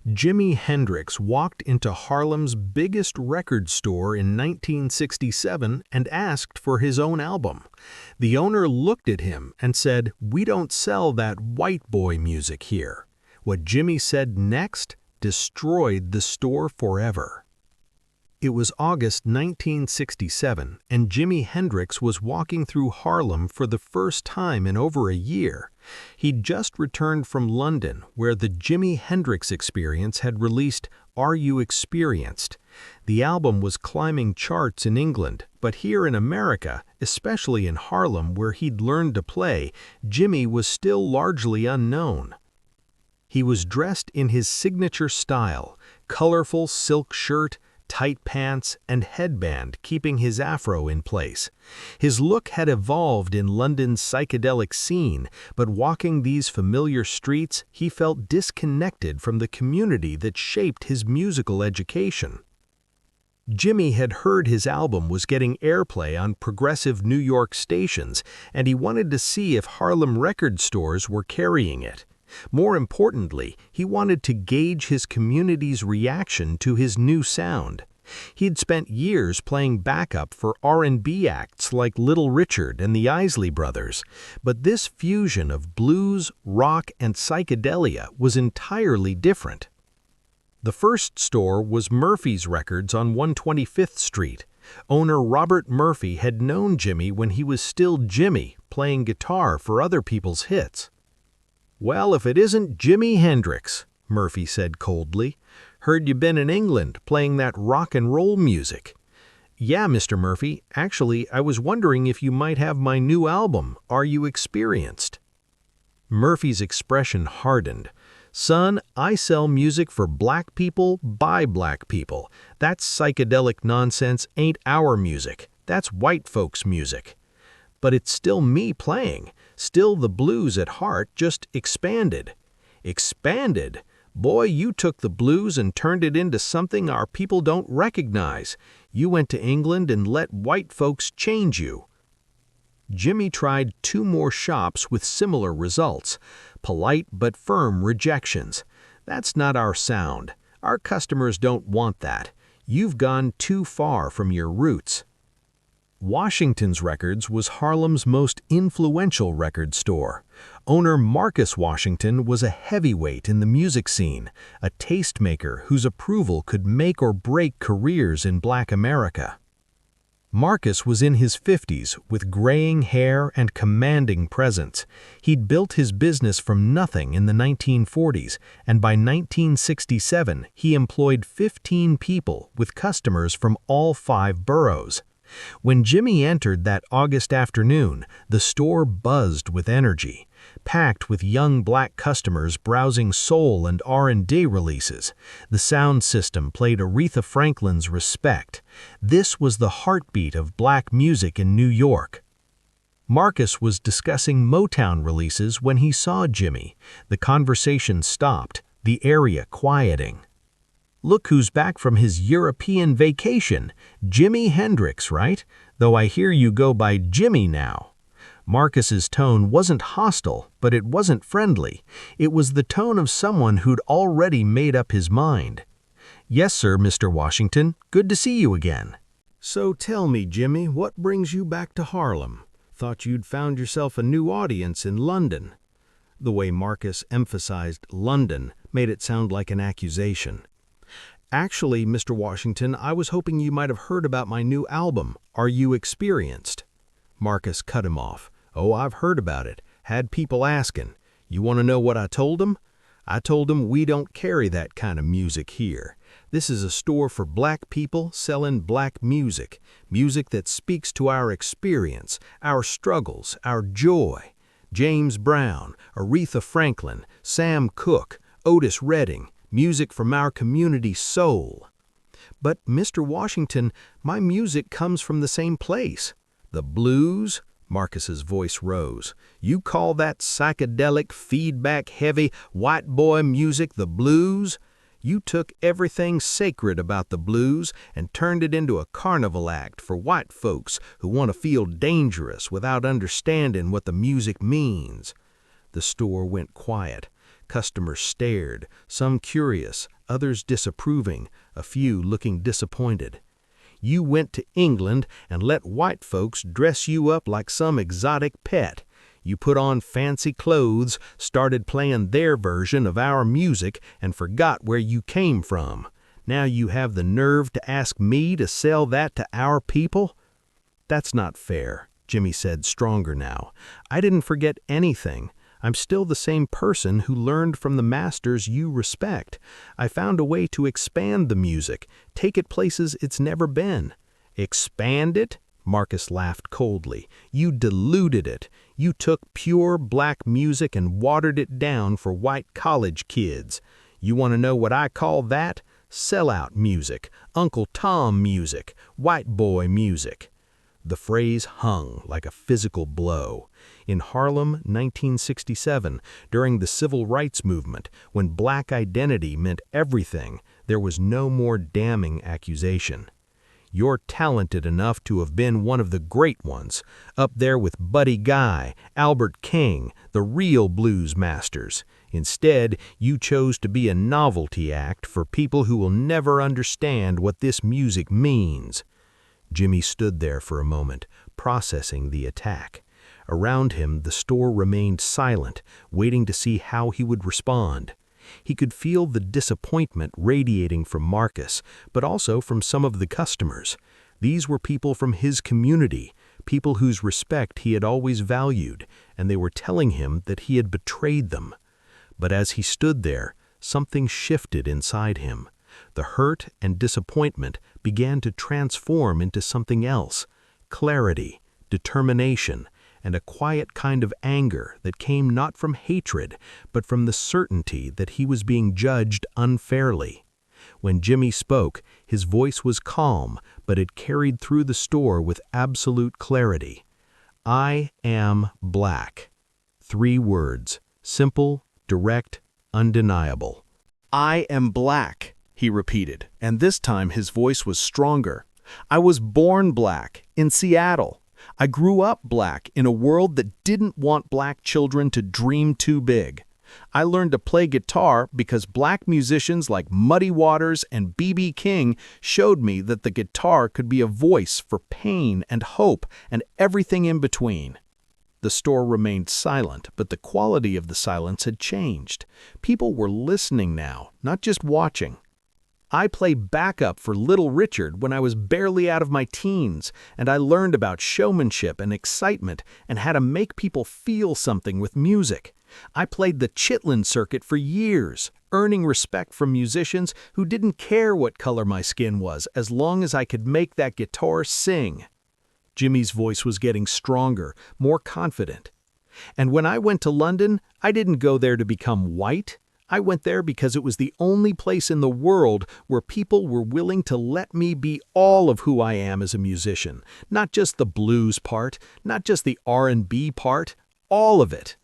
Jimi Hendrix walked into Harlem's biggest record store in 1967 and asked for his own album. The owner looked at him and said, "We don't sell that white boy music here." What Jimi said next destroyed the store forever. It was August 1967, and Jimi Hendrix was walking through Harlem for the first time in over a year. He'd just returned from London, where the Jimi Hendrix Experience had released Are You Experienced? The album was climbing charts in England, but here in America, especially in Harlem where he'd learned to play, Jimi was still largely unknown. He was dressed in his signature style, colorful silk shirt, tight pants, and headband keeping his afro in place. His look had evolved in London's psychedelic scene, but walking these familiar streets, he felt disconnected from the community that shaped his musical education. Jimi had heard his album was getting airplay on progressive New York stations, and he wanted to see if Harlem record stores were carrying it. More importantly, he wanted to gauge his community's reaction to his new sound. He'd spent years playing backup for R&B acts like Little Richard and the Isley Brothers, but this fusion of blues, rock, and psychedelia was entirely different. The first store was Murphy's Records on 125th Street. Owner Robert Murphy had known Jimi when he was still Jimi, playing guitar for other people's hits. "Well, if it isn't Jimi Hendrix," Murphy said coldly. "Heard you been in England playing that rock and roll music." "Yeah, Mr. Murphy. Actually, I was wondering if you might have my new album, Are You Experienced?" Murphy's expression hardened. "Son, I sell music for black people by black people. That psychedelic nonsense ain't our music. That's white folks' music." "But it's still me playing. Still the blues at heart, just expanded." "Expanded? Boy, you took the blues and turned it into something our people don't recognize. You went to England and let white folks change you." Jimi tried 2 more shops with similar results, polite but firm rejections. "That's not our sound. Our customers don't want that. You've gone too far from your roots." Washington's Records was Harlem's most influential record store. Owner Marcus Washington was a heavyweight in the music scene, a tastemaker whose approval could make or break careers in Black America. Marcus was in his 50s with graying hair and commanding presence. He'd built his business from nothing in the 1940s, and by 1967 he employed 15 people with customers from all 5 boroughs. When Jimi entered that August afternoon, the store buzzed with energy, packed with young black customers browsing soul and R&B releases. The sound system played Aretha Franklin's Respect. This was the heartbeat of black music in New York. Marcus was discussing Motown releases when he saw Jimi. The conversation stopped, the area quieting. "Look who's back from his European vacation. Jimi Hendrix, right? Though I hear you go by Jimi now." Marcus's tone wasn't hostile, but it wasn't friendly. It was the tone of someone who'd already made up his mind. "Yes, sir, Mr. Washington. Good to see you again." "So tell me, Jimi, what brings you back to Harlem? Thought you'd found yourself a new audience in London." The way Marcus emphasized London made it sound like an accusation. "Actually, Mr. Washington, I was hoping you might have heard about my new album, Are You Experienced?" Marcus cut him off. "Oh, I've heard about it. Had people asking. You want to know what I told them? I told them we don't carry that kind of music here. This is a store for black people selling black music, music that speaks to our experience, our struggles, our joy. James Brown, Aretha Franklin, Sam Cooke, Otis Redding, music from our community soul." "But, Mr. Washington, my music comes from the same place." "The blues?" Marcus's voice rose. "You call that psychedelic, feedback-heavy, white boy music the blues? You took everything sacred about the blues and turned it into a carnival act for white folks who want to feel dangerous without understanding what the music means." The store went quiet. Customers stared, some curious, others disapproving, a few looking disappointed. You went to England and let white folks dress you up like some exotic pet. You put on fancy clothes, started playing their version of our music, and forgot where you came from. Now you have the nerve to ask me to sell that to our people? That's not fair, Jimi said, stronger now. I didn't forget anything. I'm still the same person who learned from the masters you respect. I found a way to expand the music, take it places it's never been. Expand it? Marcus laughed coldly. You diluted it. You took pure black music and watered it down for white college kids. You want to know what I call that? Sellout music, Uncle Tom music, white boy music. The phrase hung like a physical blow. In Harlem, 1967, during the Civil Rights Movement, when black identity meant everything, there was no more damning accusation. You're talented enough to have been one of the great ones, up there with Buddy Guy, Albert King, the real blues masters. Instead, you chose to be a novelty act for people who will never understand what this music means. Jimi stood there for a moment, processing the attack. Around him, the store remained silent, waiting to see how he would respond. He could feel the disappointment radiating from Marcus, but also from some of the customers. These were people from his community, people whose respect he had always valued, and they were telling him that he had betrayed them. But as he stood there, something shifted inside him. The hurt and disappointment began to transform into something else: clarity, determination, and a quiet kind of anger that came not from hatred, but from the certainty that he was being judged unfairly. When Jimi spoke, his voice was calm, but it carried through the store with absolute clarity. I am black. 3 words, simple, direct, undeniable. I am black, he repeated, and this time his voice was stronger. I was born black, in Seattle. I grew up black in a world that didn't want black children to dream too big. I learned to play guitar because black musicians like Muddy Waters and B.B. King showed me that the guitar could be a voice for pain and hope and everything in between. The store remained silent, but the quality of the silence had changed. People were listening now, not just watching. I played backup for Little Richard when I was barely out of my teens, and I learned about showmanship and excitement and how to make people feel something with music. I played the Chitlin circuit for years, earning respect from musicians who didn't care what color my skin was as long as I could make that guitar sing. Jimi's voice was getting stronger, more confident. And when I went to London, I didn't go there to become white. I went there because it was the only place in the world where people were willing to let me be all of who I am as a musician, not just the blues part, not just the R&B part, all of it.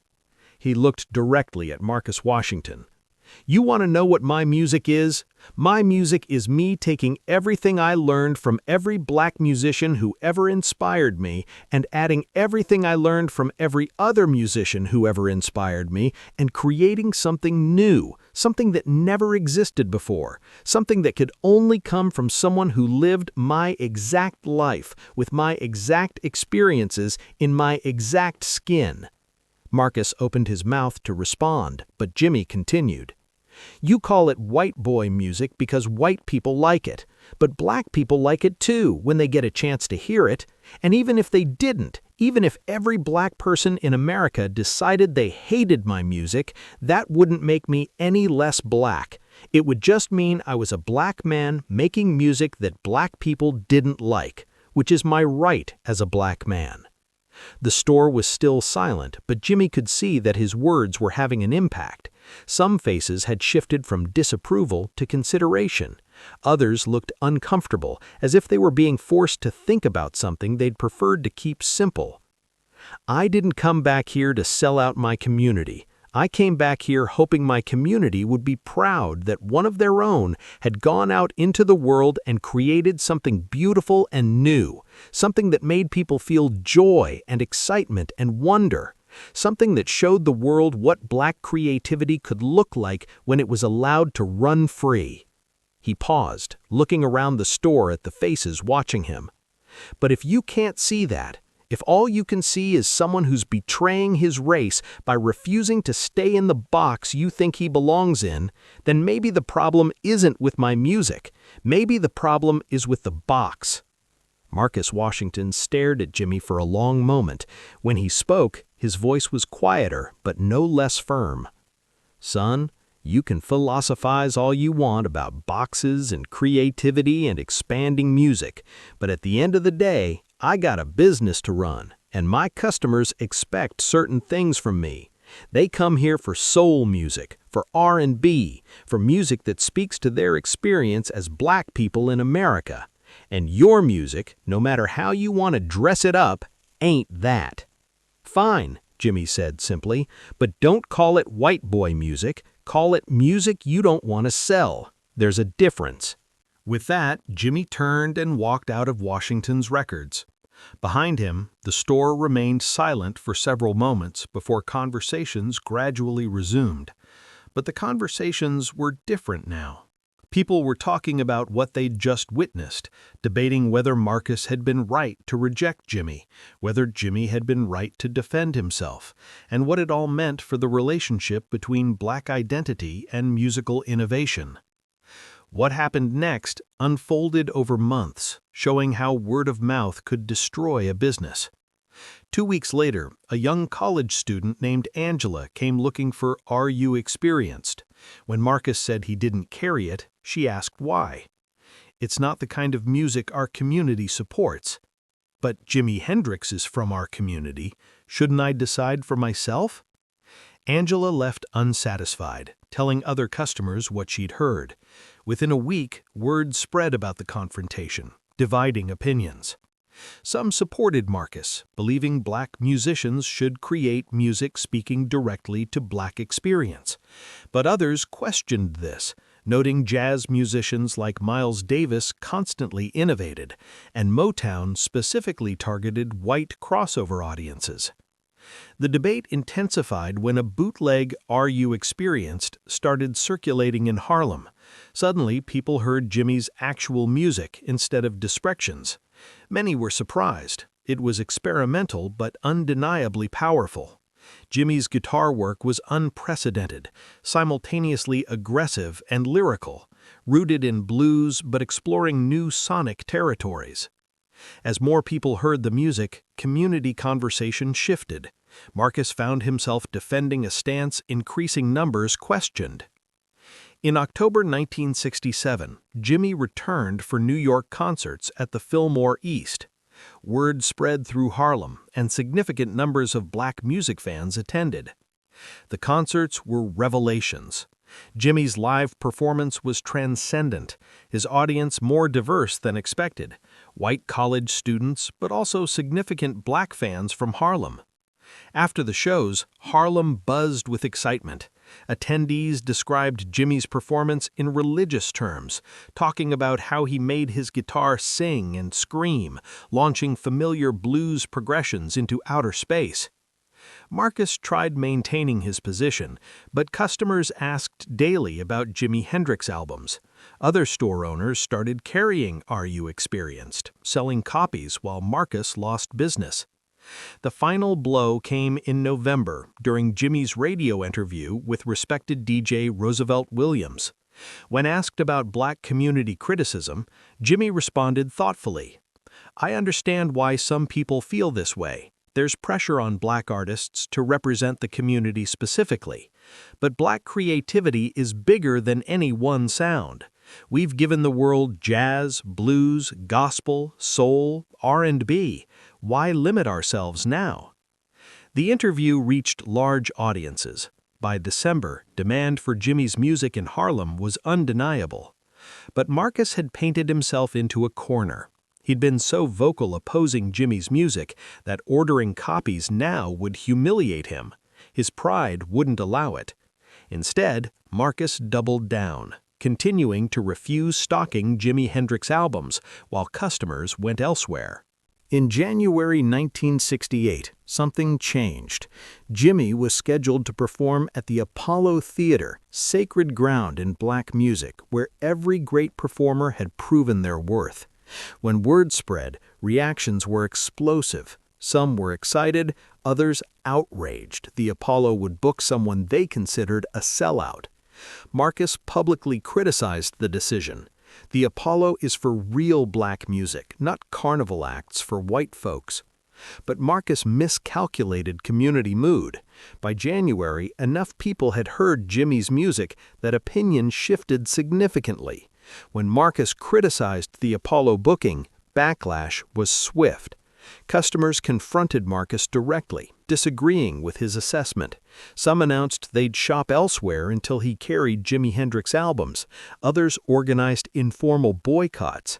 He looked directly at Marcus Washington. You want to know what my music is? My music is me taking everything I learned from every black musician who ever inspired me and adding everything I learned from every other musician who ever inspired me and creating something new, something that never existed before, something that could only come from someone who lived my exact life with my exact experiences in my exact skin. Marcus opened his mouth to respond, but Jimi continued. You call it white boy music because white people like it, but black people like it too when they get a chance to hear it. And even if they didn't, even if every black person in America decided they hated my music, that wouldn't make me any less black. It would just mean I was a black man making music that black people didn't like, which is my right as a black man. The store was still silent, but Jimi could see that his words were having an impact. Some faces had shifted from disapproval to consideration. Others looked uncomfortable, as if they were being forced to think about something they'd preferred to keep simple. I didn't come back here to sell out my community. I came back here hoping my community would be proud that one of their own had gone out into the world and created something beautiful and new, something that made people feel joy and excitement and wonder. something that showed the world what black creativity could look like when it was allowed to run free. He paused, looking around the store at the faces watching him. But if you can't see that, if all you can see is someone who's betraying his race by refusing to stay in the box you think he belongs in, then maybe the problem isn't with my music. Maybe the problem is with the box. Marcus Washington stared at Jimi for a long moment. When he spoke, his voice was quieter, but no less firm. "Son, you can philosophize all you want about boxes and creativity and expanding music, but at the end of the day, I got a business to run, and my customers expect certain things from me. They come here for soul music, for R&B, for music that speaks to their experience as black people in America. And your music, no matter how you want to dress it up, ain't that." "Fine," Jimi said simply, "but don't call it white boy music. Call it music you don't want to sell. There's a difference." With that, Jimi turned and walked out of Washington's Records. Behind him, the store remained silent for several moments before conversations gradually resumed. But the conversations were different now. People were talking about what they'd just witnessed, debating whether Marcus had been right to reject Jimi, whether Jimi had been right to defend himself, and what it all meant for the relationship between black identity and musical innovation. What happened next unfolded over months, showing how word of mouth could destroy a business. 2 weeks later, a young college student named Angela came looking for "Are You Experienced?" When Marcus said he didn't carry it, she asked why. "It's not the kind of music our community supports." "But Jimi Hendrix is from our community. Shouldn't I decide for myself?" Angela left unsatisfied, telling other customers what she'd heard. Within a week, word spread about the confrontation, dividing opinions. Some supported Marcus, believing black musicians should create music speaking directly to black experience. But others questioned this, noting jazz musicians like Miles Davis constantly innovated, and Motown specifically targeted white crossover audiences. The debate intensified when a bootleg "Are You Experienced?" started circulating in Harlem. Suddenly, people heard Jimi's actual music instead of distractions. Many were surprised. It was experimental but undeniably powerful. Jimi's guitar work was unprecedented, simultaneously aggressive and lyrical, rooted in blues but exploring new sonic territories. As more people heard the music, community conversation shifted. Marcus found himself defending a stance increasing numbers questioned. In October 1967, Jimi returned for New York concerts at the Fillmore East. Word spread through Harlem, and significant numbers of black music fans attended. The concerts were revelations. Jimi's live performance was transcendent, his audience more diverse than expected, white college students, but also significant black fans from Harlem. After the shows, Harlem buzzed with excitement. Attendees described Jimi's performance in religious terms, talking about how he made his guitar sing and scream, launching familiar blues progressions into outer space. Marcus tried maintaining his position, but customers asked daily about Jimi Hendrix albums. Other store owners started carrying "Are You Experienced?" selling copies while Marcus lost business. The final blow came in November during Jimi's radio interview with respected DJ Roosevelt Williams. When asked about black community criticism, Jimi responded thoughtfully, "I understand why some people feel this way. There's pressure on black artists to represent the community specifically. But black creativity is bigger than any one sound. We've given the world jazz, blues, gospel, soul, R&B. Why limit ourselves now?" The interview reached large audiences. By December, demand for Jimi's music in Harlem was undeniable. But Marcus had painted himself into a corner. He'd been so vocal opposing Jimi's music that ordering copies now would humiliate him. His pride wouldn't allow it. Instead, Marcus doubled down, continuing to refuse stocking Jimi Hendrix albums while customers went elsewhere. In January 1968, something changed. Jimi was scheduled to perform at the Apollo Theater, sacred ground in black music, where every great performer had proven their worth. When word spread, reactions were explosive. Some were excited, others outraged the Apollo would book someone they considered a sellout. Marcus publicly criticized the decision. The Apollo is for real black music, not carnival acts for white folks. But Marcus miscalculated community mood. By January, enough people had heard Jimi's music that opinion shifted significantly. When Marcus criticized the Apollo booking, backlash was swift. Customers confronted Marcus directly, disagreeing with his assessment. Some announced they'd shop elsewhere until he carried Jimi Hendrix albums. Others organized informal boycotts.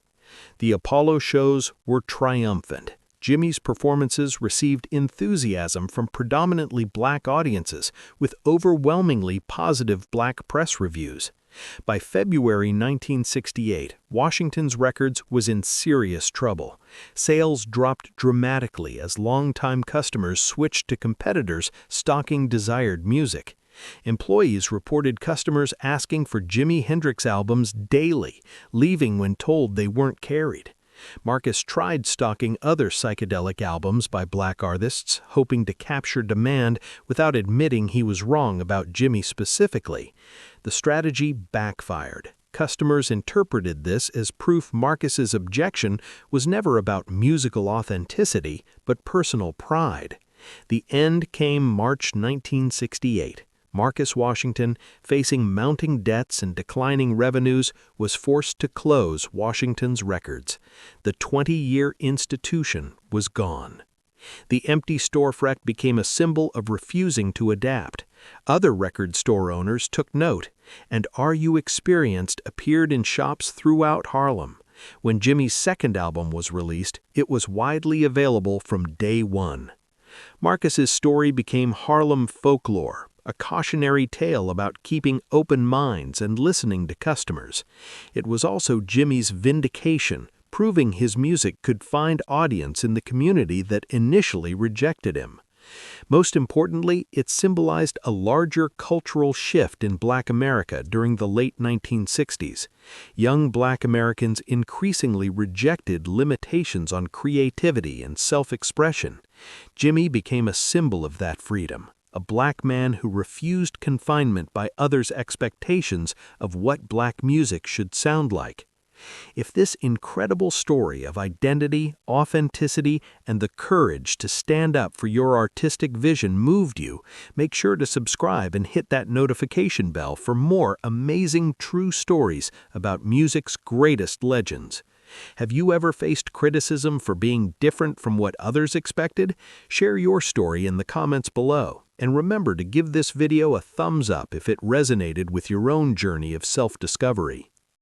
The Apollo shows were triumphant. Jimi's performances received enthusiasm from predominantly black audiences, with overwhelmingly positive black press reviews. By February 1968, Washington's Records was in serious trouble. Sales dropped dramatically as longtime customers switched to competitors stocking desired music. Employees reported customers asking for Jimi Hendrix albums daily, leaving when told they weren't carried. Marcus tried stocking other psychedelic albums by black artists, hoping to capture demand without admitting he was wrong about Jimi specifically. The strategy backfired. Customers interpreted this as proof Marcus's objection was never about musical authenticity, but personal pride. The end came March 1968. Marcus Washington, facing mounting debts and declining revenues, was forced to close Washington's Records. The 20-year institution was gone. The empty storefront became a symbol of refusing to adapt. Other record store owners took note, and Are You Experienced appeared in shops throughout Harlem. When Jimi's second album was released, it was widely available from day one. Marcus's story became Harlem folklore, a cautionary tale about keeping open minds and listening to customers. It was also Jimi's vindication, proving his music could find audience in the community that initially rejected him. Most importantly, it symbolized a larger cultural shift in Black America during the late 1960s. Young Black Americans increasingly rejected limitations on creativity and self-expression. Jimi became a symbol of that freedom, a black man who refused confinement by others' expectations of what black music should sound like. If this incredible story of identity, authenticity, and the courage to stand up for your artistic vision moved you, make sure to subscribe and hit that notification bell for more amazing true stories about music's greatest legends. Have you ever faced criticism for being different from what others expected? Share your story in the comments below. And remember to give this video a thumbs up if it resonated with your own journey of self-discovery.